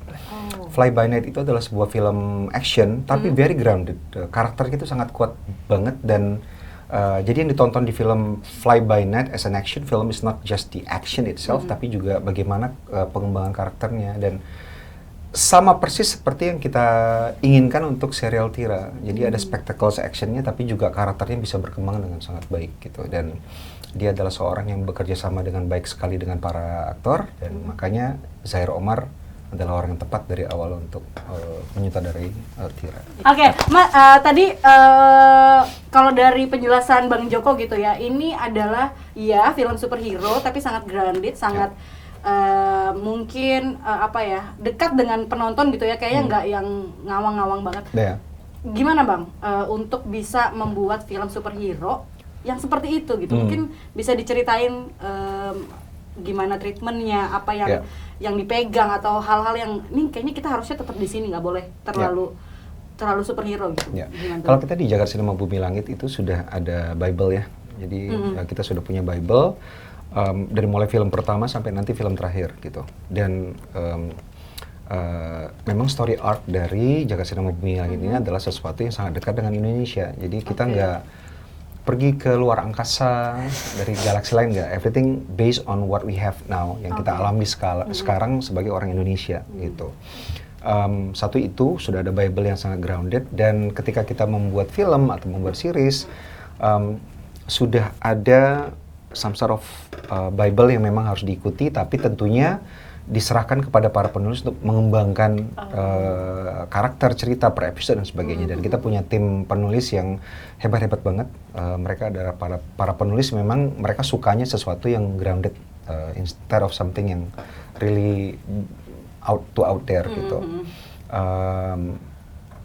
Fly By Night itu adalah sebuah film action, tapi very grounded. Karakternya itu sangat kuat banget, dan jadi yang ditonton di film Fly By Night as an action film is not just the action itself, tapi juga bagaimana pengembangan karakternya, dan sama persis seperti yang kita inginkan untuk serial Tira. Jadi ada spectacle actionnya, tapi juga karakternya bisa berkembang dengan sangat baik gitu. Dan dia adalah seorang yang bekerja sama dengan baik sekali dengan para aktor, dan makanya Zair Omar adalah orang yang tepat dari awal untuk menyutradarai Tira. Oke, tadi kalau dari penjelasan Bang Joko gitu ya, ini adalah ya film superhero tapi sangat grounded, sangat mungkin dekat dengan penonton gitu ya, kayaknya nggak yang ngawang-ngawang banget. Gimana Bang untuk bisa membuat film superhero yang seperti itu gitu? Mungkin bisa diceritain gimana treatmentnya, apa yang dipegang, atau hal-hal yang ini kayaknya kita harusnya tetap di sini, nggak boleh terlalu superhero gitu. Kalau kita di Jakarta Cinema Bumi Langit itu sudah ada Bible ya, jadi kita sudah punya Bible dari mulai film pertama sampai nanti film terakhir gitu. Dan memang story arc dari Jakarta Cinema Bumi Langit ini adalah sesuatu yang sangat dekat dengan Indonesia. Jadi kita nggak pergi ke luar angkasa dari galaksi lain, nggak. Everything based on what we have now, yang kita alami sekarang sebagai orang Indonesia gitu. Satu itu sudah ada Bible yang sangat grounded, dan ketika kita membuat film atau membuat series sudah ada some sort of Bible yang memang harus diikuti, tapi tentunya diserahkan kepada para penulis untuk mengembangkan karakter, cerita per episode dan sebagainya. Dan kita punya tim penulis yang hebat-hebat banget. Mereka adalah para penulis, memang mereka sukanya sesuatu yang grounded instead of something yang really out there gitu.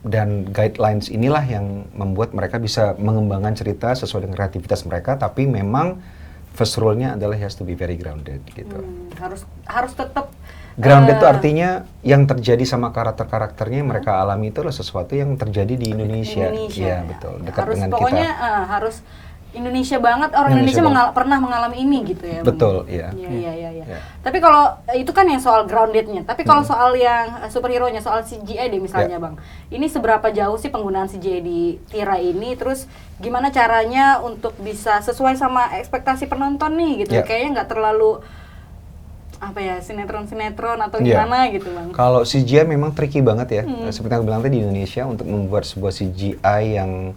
Dan guidelines inilah yang membuat mereka bisa mengembangkan cerita sesuai dengan kreativitas mereka, tapi memang first rule-nya adalah has to be very grounded gitu. Harus tetap grounded itu artinya yang terjadi sama karakter-karakternya mereka alami itu adalah sesuatu yang terjadi di Indonesia. Iya, betul. Dekat harus, dengan pokoknya, kita. Harus Indonesia banget, orang Indonesia pernah mengalami ini gitu ya. Betul, iya. Iya. Tapi kalau itu kan yang soal groundednya. Tapi kalau soal yang superhero-nya, soal CGI deh misalnya Bang. Ini seberapa jauh sih penggunaan CGI di Tira ini? Terus gimana caranya untuk bisa sesuai sama ekspektasi penonton nih gitu? Kayaknya nggak terlalu sinetron atau gimana gitu Bang. Kalau CGI memang tricky banget ya. Seperti yang aku bilang tadi di Indonesia untuk membuat sebuah CGI yang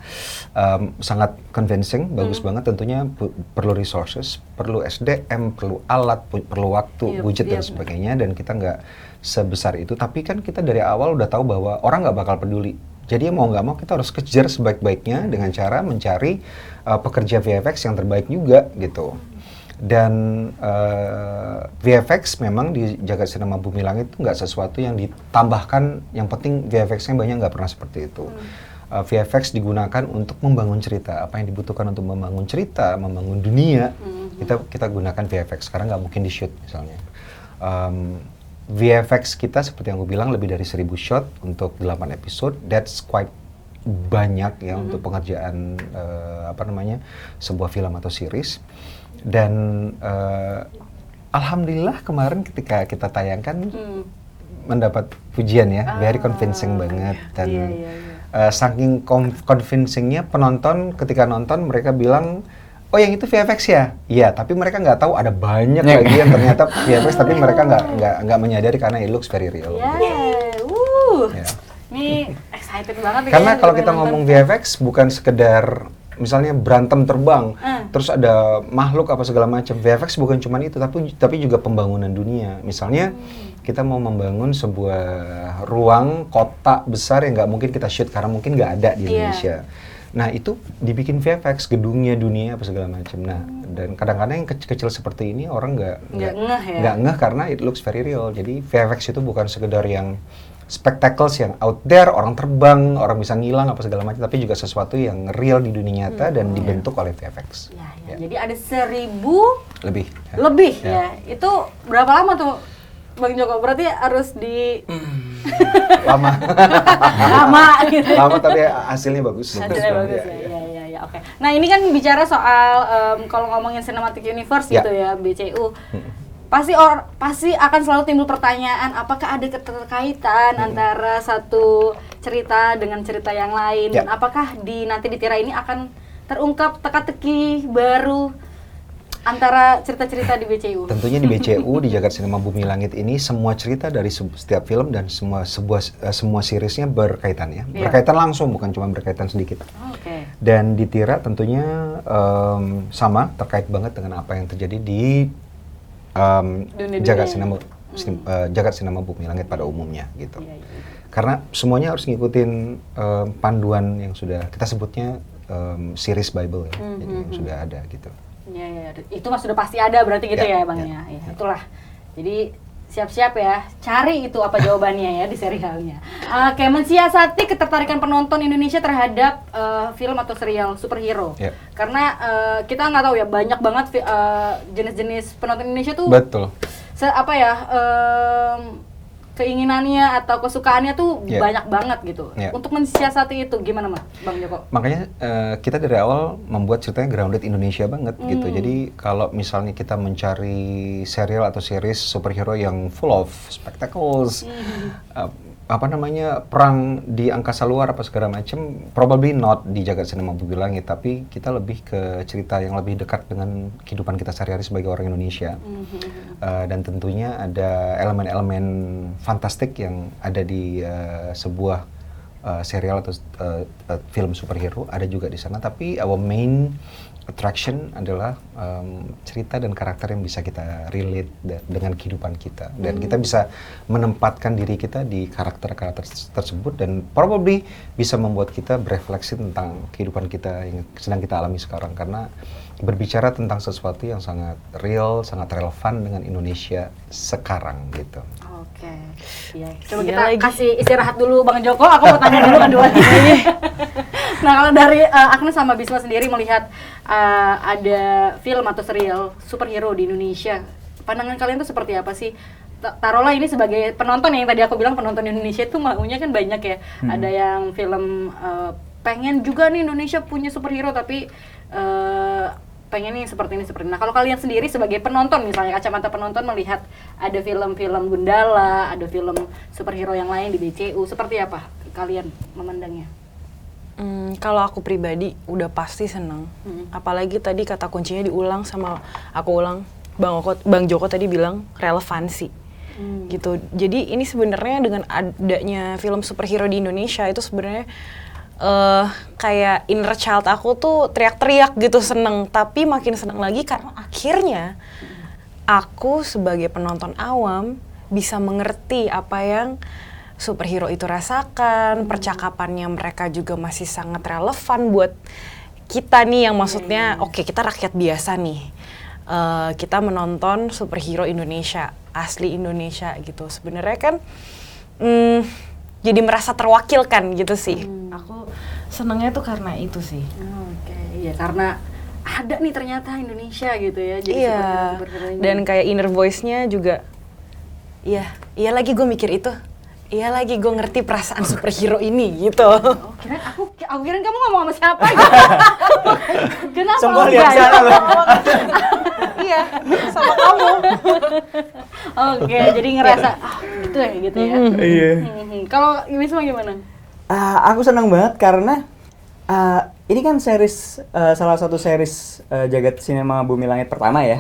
sangat convincing, bagus banget tentunya perlu resources, perlu SDM, perlu alat, perlu waktu, budget dan sebagainya dan kita nggak sebesar itu. Tapi kan kita dari awal udah tahu bahwa orang nggak bakal peduli. Jadi mau nggak mau kita harus kejar sebaik-baiknya dengan cara mencari pekerja VFX yang terbaik juga gitu. Dan VFX memang di Jagat Cinema Bumi Langit itu nggak sesuatu yang ditambahkan, yang penting VFX-nya banyak, nggak pernah seperti itu. VFX digunakan untuk membangun cerita, apa yang dibutuhkan untuk membangun cerita, membangun dunia, kita gunakan VFX, karena nggak mungkin di-shoot misalnya. VFX kita seperti yang aku bilang lebih dari 1000 shot untuk 8 episode, that's quite banyak ya untuk pengerjaan sebuah film atau series. Dan alhamdulillah kemarin ketika kita tayangkan mendapat pujian ya, very convincing banget dan saking convincingnya penonton ketika nonton mereka bilang, oh yang itu VFX ya? Iya, tapi mereka nggak tahu ada banyak lagi yang ternyata VFX tapi mereka nggak menyadari karena it looks very real. Ini excited banget. Karena kalau kita ngomong VFX bukan sekedar misalnya berantem terbang, terus ada makhluk apa segala macam. VFX bukan cuma itu, tapi juga pembangunan dunia. Misalnya kita mau membangun sebuah ruang kota besar yang nggak mungkin kita shoot karena mungkin nggak ada di Indonesia. Nah itu dibikin VFX, gedungnya, dunia apa segala macam. Nah dan kadang-kadang yang kecil-kecil seperti ini orang nggak ngeh karena it looks very real. Jadi VFX itu bukan sekedar yang spectacles yang out there, orang terbang, orang bisa ngilang apa segala macam, tapi juga sesuatu yang real di dunia nyata dan dibentuk oleh VFX. Jadi ada 1000 lebih. Ya. Itu berapa lama tuh Bang Joko? Berarti harus di lama gitu. Lama tapi hasilnya bagus. Hasilnya bagus ya. Oke. Nah ini kan bicara soal kalau ngomongin Cinematic Universe gitu ya, BCU. Pasti akan selalu timbul pertanyaan, apakah ada keterkaitan antara satu cerita dengan cerita yang lain, dan apakah nanti di Tira ini akan terungkap teka-teki baru antara cerita-cerita di BCU? Tentunya di BCU, di Jagat Cinema Bumi Langit ini semua cerita dari setiap film dan semua seriesnya berkaitan ya, berkaitan langsung, bukan cuma berkaitan sedikit. Dan di Tira tentunya sama, terkait banget dengan apa yang terjadi di Jagat Cinema Bumi Langit pada umumnya gitu. Karena semuanya harus ngikutin panduan yang sudah kita sebutnya series Bible ya, jadi yang sudah ada gitu. Itu mah sudah pasti ada berarti gitu ya Bang ya. Itulah. Jadi siap-siap ya, cari itu apa jawabannya ya di serialnya. Kayak mensiasati ketertarikan penonton Indonesia terhadap film atau serial superhero. Karena kita nggak tahu ya, banyak banget jenis-jenis penonton Indonesia tuh. Betul. Keinginannya atau kesukaannya tuh banyak banget gitu. Untuk mensiasati itu gimana Bang Joko? Makanya kita dari awal membuat ceritanya grounded Indonesia banget gitu. Jadi kalau misalnya kita mencari serial atau series superhero yang full of spectacles, perang di angkasa luar apa segala macam, probably not di Jagat Cinema Bumi Langit, tapi kita lebih ke cerita yang lebih dekat dengan kehidupan kita sehari-hari sebagai orang Indonesia. Dan tentunya ada elemen-elemen fantastik yang ada di sebuah serial atau film superhero, ada juga di sana, tapi our main attraction adalah cerita dan karakter yang bisa kita relate dengan kehidupan kita, dan kita bisa menempatkan diri kita di karakter-karakter tersebut, dan probably bisa membuat kita berefleksi tentang kehidupan kita yang sedang kita alami sekarang, karena berbicara tentang sesuatu yang sangat real, sangat relevan dengan Indonesia sekarang gitu. Oke. Coba kita kasih istirahat dulu Bang Joko, aku mau tanya dulu kedua ini. Nah, kalau dari Agnes sama Bisma sendiri melihat ada film atau serial superhero di Indonesia, pandangan kalian tuh seperti apa sih? Taruhlah ini sebagai penonton yang tadi aku bilang penonton Indonesia tuh maunya kan banyak ya. Ada yang film pengen juga nih Indonesia punya superhero tapi pengen nih seperti ini. Nah, kalau kalian sendiri sebagai penonton, misalnya kacamata penonton melihat ada film-film Gundala, ada film superhero yang lain di BCU, seperti apa kalian memandangnya? Kalau aku pribadi udah pasti seneng. Apalagi tadi kata kuncinya diulang sama aku ulang. Bang Joko tadi bilang relevansi. Gitu. Jadi ini sebenarnya dengan adanya film superhero di Indonesia itu sebenarnya kayak inner child aku tuh teriak-teriak gitu seneng, tapi makin seneng lagi karena akhirnya aku sebagai penonton awam bisa mengerti apa yang superhero itu rasakan, percakapannya mereka juga masih sangat relevan buat kita nih yang maksudnya oke, kita rakyat biasa nih, kita menonton superhero Indonesia, asli Indonesia gitu. Sebenarnya kan jadi merasa terwakilkan gitu sih. Aku senangnya tuh karena itu sih. Iya, karena ada nih ternyata Indonesia gitu ya. Jadi superhero-superheronya. Dan kayak inner voice-nya juga, iya lagi gue mikir itu. Iya lagi gue ngerti perasaan superhero ini gitu. Aku kirain kamu ngomong sama siapa gitu. Kenapa? Semua lihat sana loh. Iya, sama kamu. Oke, jadi ngerasa gitu ya gitu ya. Iya. Kalau Wisma gimana? Aku senang banget karena ini kan series salah satu series jagat sinema Bumi Langit pertama ya.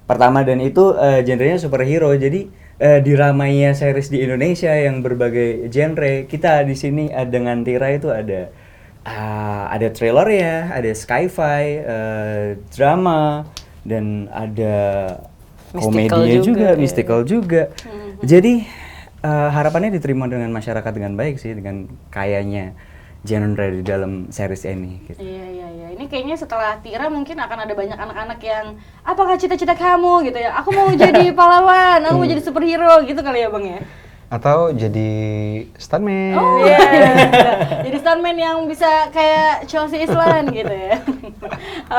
Pertama, dan itu genrenya superhero. Jadi diramainya series di Indonesia yang berbagai genre, kita di sini dengan Tira itu ada thriller ya, ada sci-fi, drama, dan ada komedinya juga, mystical juga. Jadi harapannya diterima dengan masyarakat dengan baik sih, dengan kayanya genre di dalam series ini. Gitu. Iya. Ini kayaknya setelah Tira mungkin akan ada banyak anak-anak yang apakah cita-cita kamu gitu ya? Aku mau jadi pahlawan, aku mau jadi superhero gitu kali ya Bang ya? Atau jadi stuntman. Oh iya. Jadi stuntman yang bisa kayak Chelsea Islan gitu ya.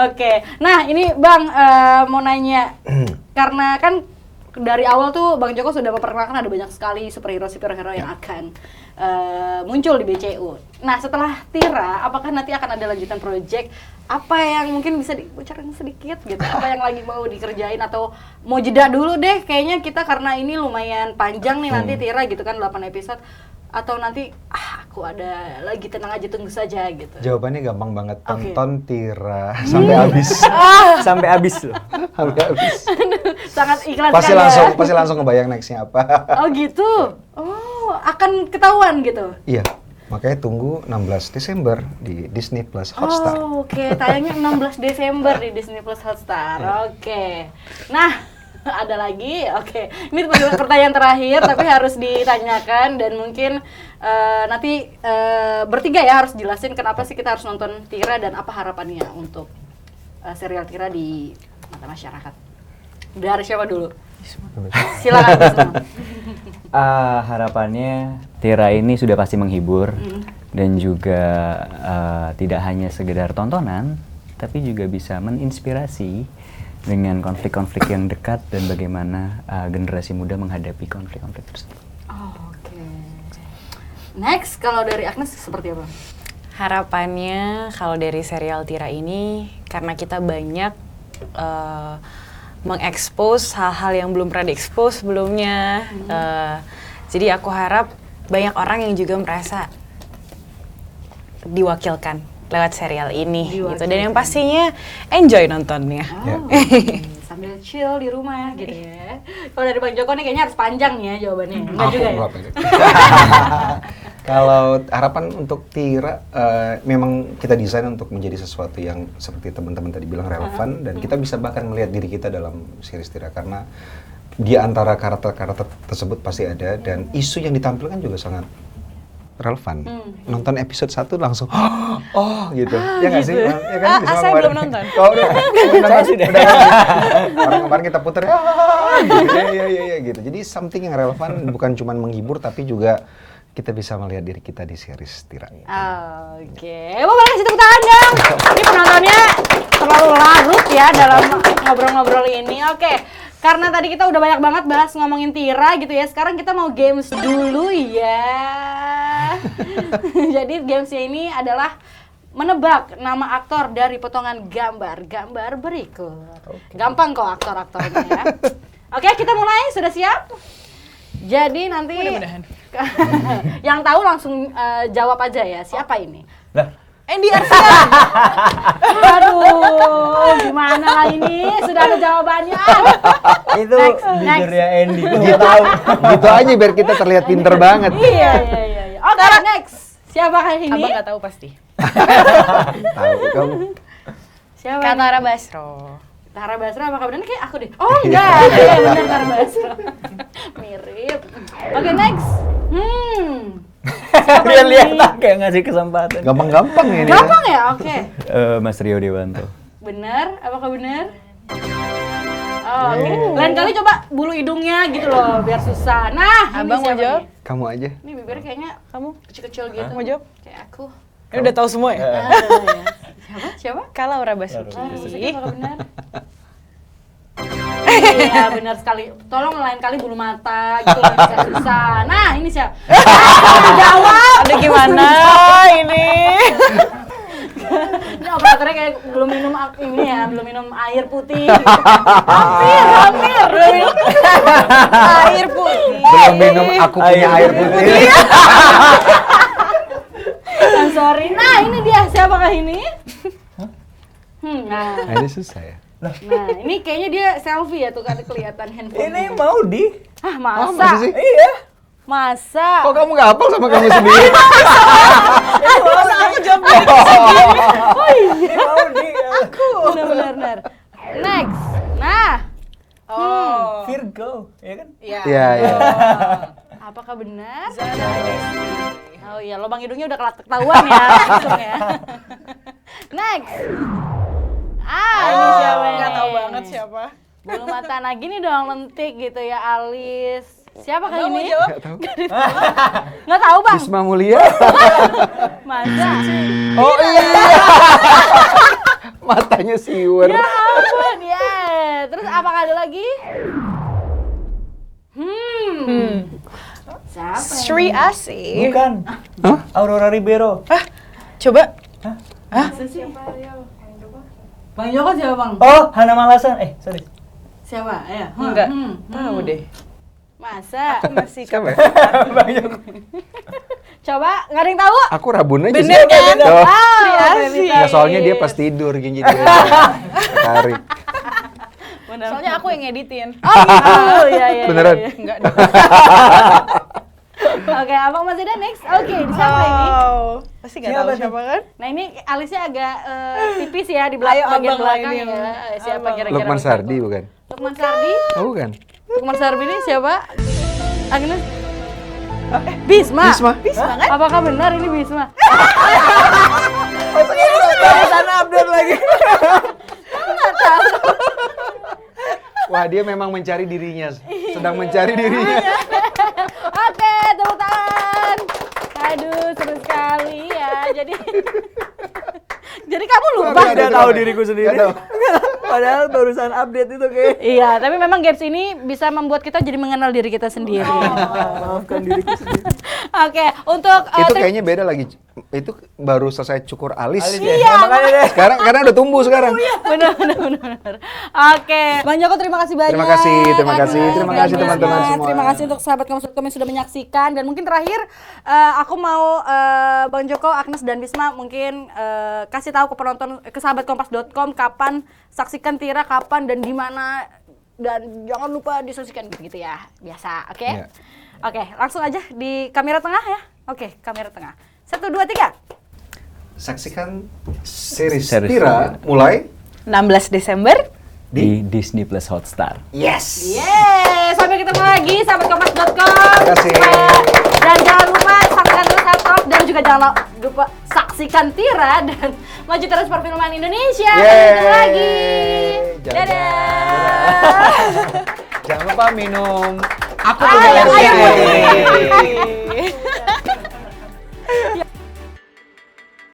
Oke. Nah ini Bang mau nanya, karena kan dari awal tuh Bang Joko sudah memperkenalkan ada banyak sekali superhero yang akan muncul di BCU. Nah setelah Tira, apakah nanti akan ada lanjutan project? Apa yang mungkin bisa dibocorkan sedikit gitu? Apa yang lagi mau dikerjain atau mau jeda dulu deh? Kayaknya kita karena ini lumayan panjang nih nanti Tira gitu kan 8 episode. Atau nanti aku ada lagi, tenang aja, tunggu saja gitu. Jawabannya gampang banget, tonton Tira sampai habis. Sampai habis loh. Sampai habis. Sangat ikhlas Pasti langsung ngebayang nextnya apa. Oh gitu. Oh, akan ketahuan gitu. Iya. Makanya tunggu 16 Desember di Disney Plus Hotstar. Oh, oke. Tayangnya 16 Desember di Disney Plus Hotstar. Oke. Nah, ada lagi? Oke. Ini pertanyaan terakhir tapi harus ditanyakan dan mungkin nanti bertiga ya harus jelasin kenapa sih kita harus nonton Tira dan apa harapannya untuk serial Tira di mata masyarakat. Dari siapa dulu? Silakan Bisma. Harapannya Tira ini sudah pasti menghibur dan juga tidak hanya sekedar tontonan, tapi juga bisa menginspirasi dengan konflik-konflik yang dekat dan bagaimana generasi muda menghadapi konflik-konflik tersebut. Oke. Next, kalau dari Agnes seperti apa? Harapannya kalau dari serial Tira ini, karena kita banyak mengekspos hal-hal yang belum pernah diekspos sebelumnya. Jadi aku harap banyak orang yang juga merasa diwakilkan lewat serial ini gitu. Dan yang pastinya enjoy nontonnya. Sambil chill di rumah gitu ya. Kalau dari Bang Joko nih kayaknya harus panjang ya jawabannya. Enggak juga ya? Kalau harapan untuk Tira, memang kita desain untuk menjadi sesuatu yang seperti teman-teman tadi bilang relevan, dan kita bisa bahkan melihat diri kita dalam series Tira karena di antara karakter-karakter tersebut pasti ada, dan isu yang ditampilkan juga sangat relevan. Nonton episode 1 langsung oh gitu. Ya nggak sih? Ya kan? Saya belum nonton. Oh, udah sudah. Kemarin kita puter gitu. Ya gitu. Jadi something yang relevan, bukan cuma menghibur tapi juga kita bisa melihat diri kita di series Tira. Oke, boleh kasih tepuk tangan dong. Ini penontonnya terlalu larut ya dalam ngobrol-ngobrol ini. Oke, karena tadi kita udah banyak banget bahas ngomongin Tira gitu ya. Sekarang kita mau games dulu ya. Jadi gamesnya ini adalah menebak nama aktor dari potongan gambar berikut. Gampang kok aktor-aktornya ya. Oke, kita mulai. Sudah siap? Jadi nanti Mudah-mudahan. yang tahu langsung jawab aja ya. Siapa ini? Lah, Andy Arfian. Aduh, gimana lah ini? Sudah ada jawabannya. itu jujurnya Andy. Gua Gitu, nggak tahu. gitu aja biar kita terlihat pinter banget. Iya. Oke, next. Siapakah ini? Abang nggak tahu pasti. Tahu kamu. Siapa? Katara Basro. Tara Basro apakah benar? Kayak aku deh. Oh enggak, iya benar Tara Basro. Mirip. Oke, next. Siapa Dia ini? lihat kayak ngasih kesempatan. Gampang-gampang ini. Gampang ya? Oke. Mas Rio Dewanto. Benar? Apakah benar? Oh, oke. Lain kali coba bulu hidungnya gitu loh, biar susah. Nah, ini Abang mau siapa jawab? nih? Kamu aja. Ini bibirnya kayaknya Kamu kecil-kecil gitu. mau jawab? Kayak aku. Ini udah tahu semua ya? Siapa? Kala Laura Basuki. Apakah benar? Iya, benar sekali. Tolong lain kali bulu mata gitu loh, bisa susah. Nah, ini siapa? Jawab. Ada gimana ini? Ini operatornya kayak belum minum ini ya, belum minum air putih. Hampir. Belum minum Air putih. Belum minum aku punya air putih. I'm sorry. Nah, ini dia. Siapakah ini? Nah, Ini susah ya. nah, ini kayaknya dia selfie ya tuh kan kelihatan handphone. Ini mau di. Ah, masa masa? sih? Iya. Masa? Kok kamu nggak hafal sama kamu sendiri? Masa aku jawab diriku sendiri? Ini mau di. Benar. Next. Nah. Oh. Virgo, ya kan? Iya. Iya. Apakah benar? Zara Desti. Oh iya, lubang hidungnya udah ketahuan ya langsung ya. Next. Ini siapa ini? Nggak tahu banget siapa. Bulu mata, nah gini dong, lentik gitu ya, alis. Siapakah Abang mau ini? jawab? Nggak tahu. Nggak tahu bang. Bisma Mulia. Masa? Oh iya. Matanya siwer. Ya ampun, ya. Terus apakah ada lagi? Siapa? Sri Asih. Bukan. Aurora Ribeiro. Hah? Coba. Masa sih? Bang Joko siapa bang? Oh, Hana Malasan. Sorry. Siapa? Ya. Enggak. Tahu deh. Masa? Masih Siapa ya? Bang Joko. Coba, nggak ada yang tahu? Aku Rabun aja Bener sih. kan? Oh. Sri Asih. Ya, soalnya dia pas tidur gini gitu. Tarik. Soalnya aku yang ngeditin. Oh gitu, ya. Beneran? Ya. Enggak dong. Oke, abang masih ada next. Oke, di siapa ini? Pasti nggak tahu Siapa siapa kan? Nah ini alisnya agak tipis ya di Ayo, bagian abang lah belakang ini ya. yang- Siapa abang. kira-kira? Lukman Sardi bukan? Lukman Sardi? Oh bukan. Lukman Sardi ini siapa? Agnes? Bisma. Bisma. Apakah benar ini Bisma? Sana update lagi. Wah, dia memang mencari dirinya. Sedang mencari dirinya. Oke, tepuk tangan. Aduh, seru sekali ya. Jadi kamu lupa. Aku tidak tahu diriku sendiri. Nggak tahu. Padahal barusan update itu kayak. Iya, tapi memang games ini bisa membuat kita jadi mengenal diri kita sendiri. Maafkan diriku sendiri. Oke, untuk Itu kayaknya beda lagi. Itu baru selesai cukur alis. Iya, makanya deh. Sekarang karena udah tumbuh sekarang. benar. Oke, Bang Joko terima kasih banyak. Terima kasih Agnes, terima dan kasih teman-teman Bisma. semua. Terima kasih untuk sahabat Kompas.com yang sudah menyaksikan, dan mungkin terakhir aku mau Bang Joko, Agnes dan Bisma mungkin kasih tahu ke penonton, ke sahabat Kompas.com kapan saksikan Tira, kapan dan di mana, dan jangan lupa disaksikan gitu ya, biasa. Oke. Iya. Oke, langsung aja di kamera tengah ya. Oke, kamera tengah. 1, 2, 3. Saksikan series Series Tira mulai 16 Desember. di Disney Plus Hotstar. yes. Yeay, sampai ketemu lagi sahabat Kompas.com. Terima kasih. Dan jangan lupa saksikan terus Headtalk, dan juga jangan lupa saksikan Tira dan maju terus perfilman Indonesia. Sampai ketemu lagi. Dadah. Jangan lupa minum aku Ayo, punya air ayo, putih. ayo.